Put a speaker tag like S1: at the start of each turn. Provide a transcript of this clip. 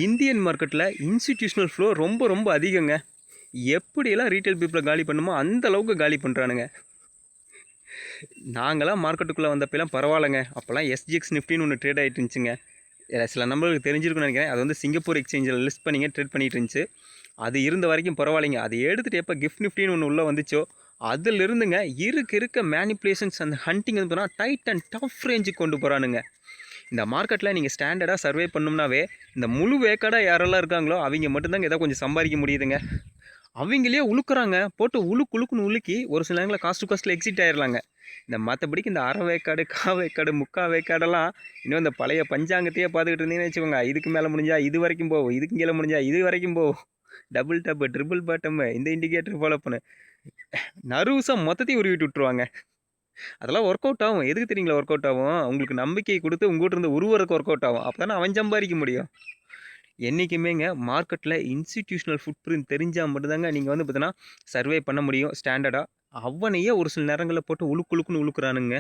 S1: Indian மார்க்கெட்டில் institutional flow ரொம்ப ரொம்ப அதிகங்க. எப்படியெல்லாம் ரீட்டைல் பீப்புளை காலி பண்ணுமோ அந்த அளவுக்கு காலி பண்ணுறானுங்க. நாங்களாம் மார்க்கெட்டுக்குள்ளே வந்தப்பெல்லாம் பரவாயில்லைங்க. அப்போல்லாம் எஸ்ஜிஎக்ஸ் நிஃப்டின்னு ஒன்று ட்ரேட் ஆகிட்டு இருந்துச்சுங்க. சில நம்பருக்கு தெரிஞ்சிருக்குன்னு நினைக்கிறேன். அது வந்து சிங்கப்பூர் எக்ஸ்சேஞ்சில் லிஸ்ட் பண்ணிங்க ட்ரேட் பண்ணிட்டு இருந்துச்சு. அது இருந்த வரைக்கும் பரவாயில்லைங்க. அதை எடுத்துகிட்டு எப்போ கிஃப்ட் நிஃப்டின்னு ஒன்று உள்ளே வந்துச்சோ அதிலிருந்துங்க இருக்க மேனிப்புலேஷன்ஸ் அந்த ஹண்டிங் வந்து போனால் டைட் அண்ட் டஃப் ரேஞ்சுக்கு கொண்டு போகிறானுங்க. இந்த மார்க்கெட்டில் நீங்கள் ஸ்டாண்டர்டாக சர்வே பண்ணோம்னாவே இந்த முழு வேக்காடாக யாரெல்லாம் இருக்காங்களோ அவங்க மட்டும்தாங்க ஏதோ கொஞ்சம் சம்பாதிக்க முடியுதுங்க. அவங்களே உழுக்குறாங்க, போட்டு உழுக்குன்னு உலுக்கி ஒரு சில நேரங்களில் காஸ்ட் டு காஸ்ட்டில் எக்ஸிட் ஆயிடலாங்க. இந்த மற்றபடிக்கு இந்த அரை வேக்காடு, வேக்காடு, வேக்காடெல்லாம் இன்னும் இந்த பழைய பஞ்சாங்கத்தையே பார்த்துக்கிட்டு இருந்தீங்கன்னு வச்சுக்கோங்க. இதுக்கு மேலே முடிஞ்சா இது வரைக்கும் போகும், இதுக்கு கீழே முடிஞ்சா இது வரைக்கும் போகும், டபுள் டப்பு, ட்ரிபிள் பாட்டம், இந்த இண்டிகேட்டர் ஃபாலோ பண்ணு, நர்வஸாக மொத்தத்தையும் உருவிட்டு விட்டுருவாங்க. அதெல்லாம் ஒர்க் அவுட் ஆகும். எதுக்கு தெரியுங்களா ஒர்க் அவுட் ஆகும்? உங்களுக்கு நம்பிக்கையை கொடுத்து உங்கள்கிட்ட இருந்து உருவருக்கு ஒர்க் அவுட் ஆகும். அப்போ தானே அவன் சம்பாதிக்க முடியும். என்றைக்குமேங்க மார்க்கெட்டில் இன்ஸ்டிடியூஷனல் ஃபுட் பிரிண்ட் தெரிஞ்சால் மட்டும்தாங்க நீங்கள் வந்து பார்த்தீங்கன்னா சர்வே பண்ண முடியும் ஸ்டாண்டர்டாக. அவனையே ஒரு சில நேரங்களில் போட்டு உழுக்குன்னு உழுக்குறானுங்க.